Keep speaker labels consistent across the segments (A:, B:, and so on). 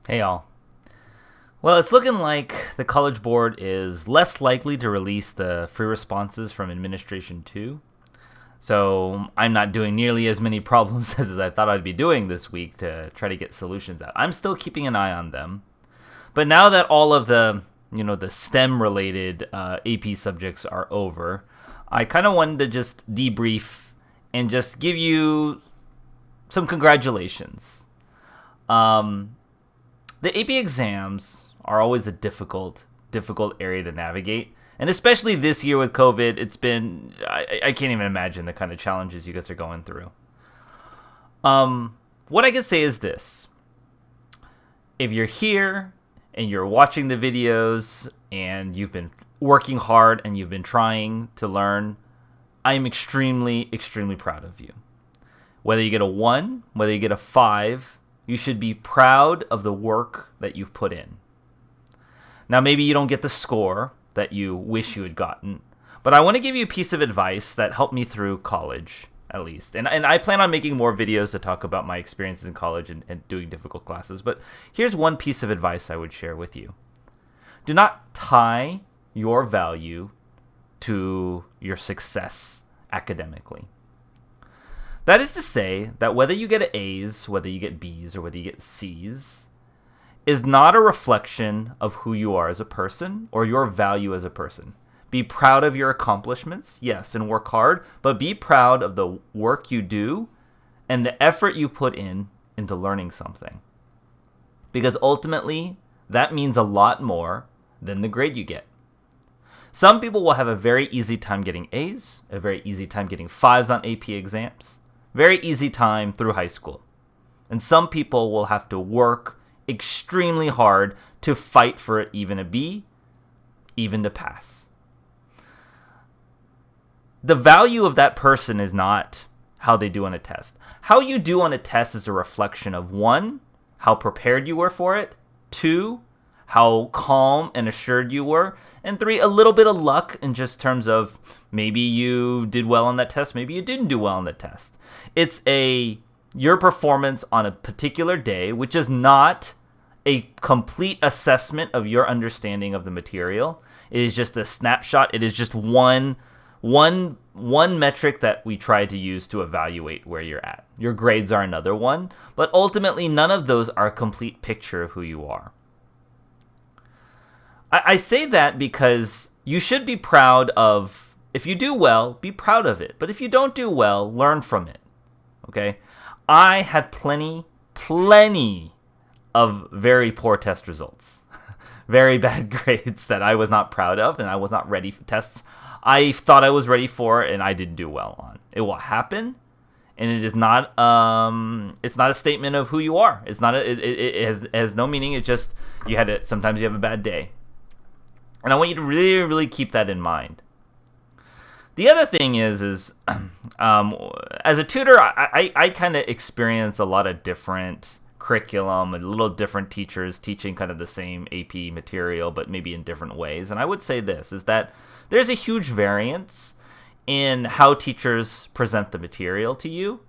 A: Hey all. Well, it's looking like the College Board is less likely to release the free responses from Administration 2. So I'm not doing nearly as many problems as I thought I'd be doing this week to try to get solutions out. I'm still keeping an eye on them. But now that all of the STEM related AP subjects are over, I kind of wanted to just debrief and just give you some congratulations. Um, the AP exams are always a difficult area to navigate. And especially this year with COVID, I can't even imagine the kind of challenges you guys are going through. What I can say is this. If you're here and you're watching the videos and you've been working hard and you've been trying to learn, I am extremely proud of you. Whether you get a 1, whether you get a 5, you should be proud of the work that you've put in. Now, maybe you don't get the score that you wish you had gotten, but I want to give you a piece of advice that helped me through college, at least. And I plan on making more videos to talk about my experiences in college and doing difficult classes, but here's one piece of advice I would share with you. Do not tie your value to your success academically. That is to say that whether you get A's, whether you get B's, or whether you get C's, is not a reflection of who you are as a person or your value as a person. Be proud of your accomplishments, yes, and work hard, but be proud of the work you do and the effort you put into learning something. Because ultimately, that means a lot more than the grade you get. Some people will have a very easy time getting A's, a very easy time getting 5s on AP exams, very easy time through high school. And some people will have to work extremely hard to fight for even a B, even to pass. The value of that person is not how they do on a test. How you do on a test is a reflection of 1, how prepared you were for it, 2, how calm and assured you were, and 3, a little bit of luck in just terms of maybe you did well on that test, maybe you didn't do well on the test. It's your performance on a particular day, which is not a complete assessment of your understanding of the material. It is just a snapshot. It is just one metric that we try to use to evaluate where you're at. Your grades are another one, but ultimately none of those are a complete picture of who you are. I say that because you should be proud of, if you do well, be proud of it. But if you don't do well, learn from it. Okay? I had plenty of very poor test results. Very bad grades that I was not proud of and I was not ready for tests I thought I was ready for and I didn't do well on. It will happen, and it is not it's not a statement of who you are. It's not it has no meaning. It just sometimes you have a bad day. And I want you to really keep that in mind. The other thing is as a tutor, I kind of experience a lot of different curriculum and little different teachers teaching kind of the same AP material, but maybe in different ways. And I would say this is that there's a huge variance in how teachers present the material to you,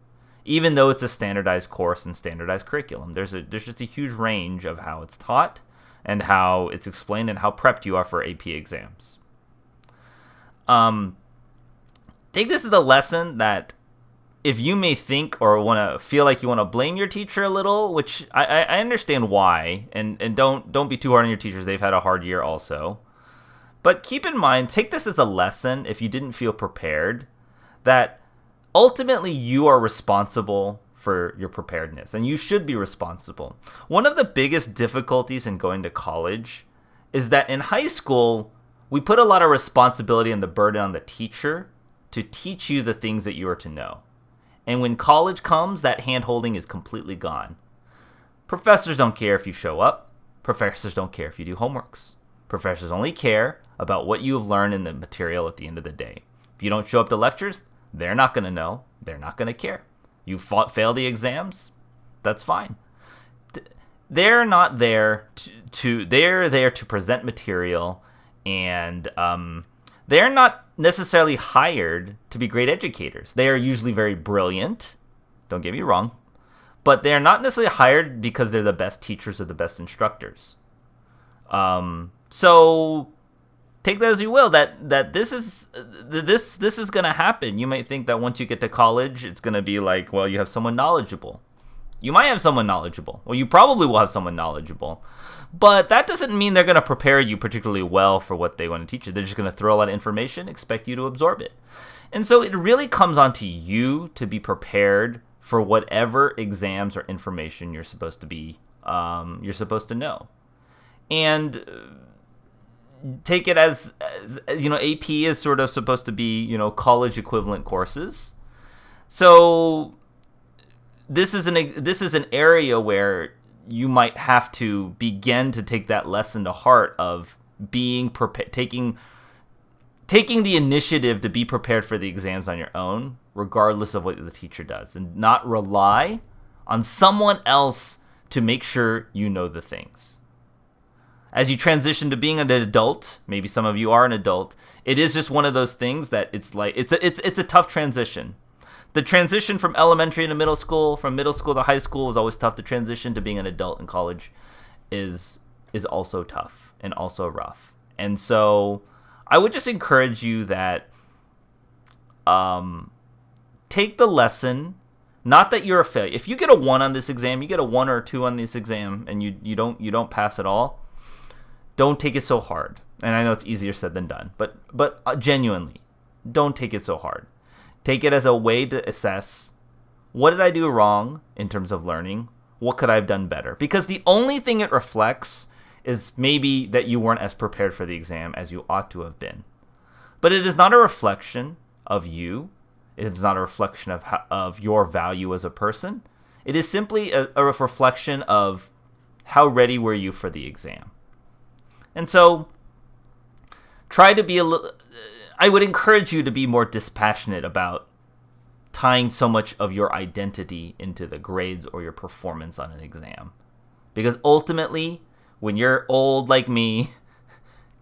A: even though it's a standardized course and standardized curriculum. There's just a huge range of how it's taught and how it's explained and how prepped you are for AP exams. I think this is a lesson that if you may think or want to feel like you want to blame your teacher a little, which I understand why, and don't be too hard on your teachers. They've had a hard year also. But keep in mind, take this as a lesson if you didn't feel prepared, that ultimately you are responsible for your preparedness, and you should be responsible. One of the biggest difficulties in going to college is that in high school, we put a lot of responsibility and the burden on the teacher to teach you the things that you are to know. And when college comes, that hand-holding is completely gone. Professors don't care if you show up. Professors don't care if you do homeworks. Professors only care about what you have learned in the material at the end of the day. If you don't show up to lectures, they're not going to know. They're not going to care. You fail the exams, that's fine. They're not there they're there to present material, and they're not necessarily hired to be great educators. They are usually very brilliant, don't get me wrong, but they're not necessarily hired because they're the best teachers or the best instructors. So take that as you will. That this is going to happen. You might think that once you get to college, it's going to be like, well, you have someone knowledgeable. You might have someone knowledgeable. Well, you probably will have someone knowledgeable. But that doesn't mean they're going to prepare you particularly well for what they want to teach you. They're just going to throw a lot of information, expect you to absorb it. And so it really comes on to you to be prepared for whatever exams or information you're supposed to know. And take it as AP is sort of supposed to be, college equivalent courses. So this is an area where you might have to begin to take that lesson to heart of being prepared, taking the initiative to be prepared for the exams on your own, regardless of what the teacher does, and not rely on someone else to make sure you know the things. As you transition to being an adult, maybe some of you are an adult, it is just one of those things that it's a tough transition. The transition from elementary to middle school, from middle school to high school is always tough. The transition to being an adult in college is also tough and also rough. And so I would just encourage you that take the lesson, not that you're a failure. If you get a 1 on this exam, you get a 1 or a 2 on this exam, and you don't pass at all, don't take it so hard. And I know it's easier said than done, but genuinely, don't take it so hard. Take it as a way to assess, what did I do wrong in terms of learning? What could I have done better? Because the only thing it reflects is maybe that you weren't as prepared for the exam as you ought to have been. But it is not a reflection of you. It is not a reflection of your value as a person. It is simply a reflection of how ready were you for the exam. And so try to be I would encourage you to be more dispassionate about tying so much of your identity into the grades or your performance on an exam. Because ultimately, when you're old like me,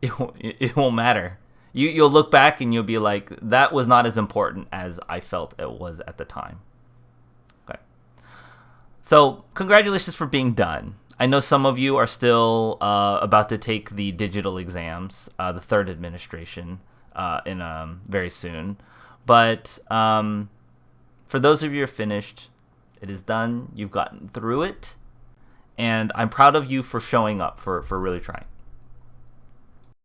A: it won't matter. You'll look back and you'll be like, that was not as important as I felt it was at the time. Okay. So congratulations for being done. I know some of you are still about to take the digital exams, the third administration, very soon. But for those of you who are finished, it is done. You've gotten through it. And I'm proud of you for showing up, for really trying.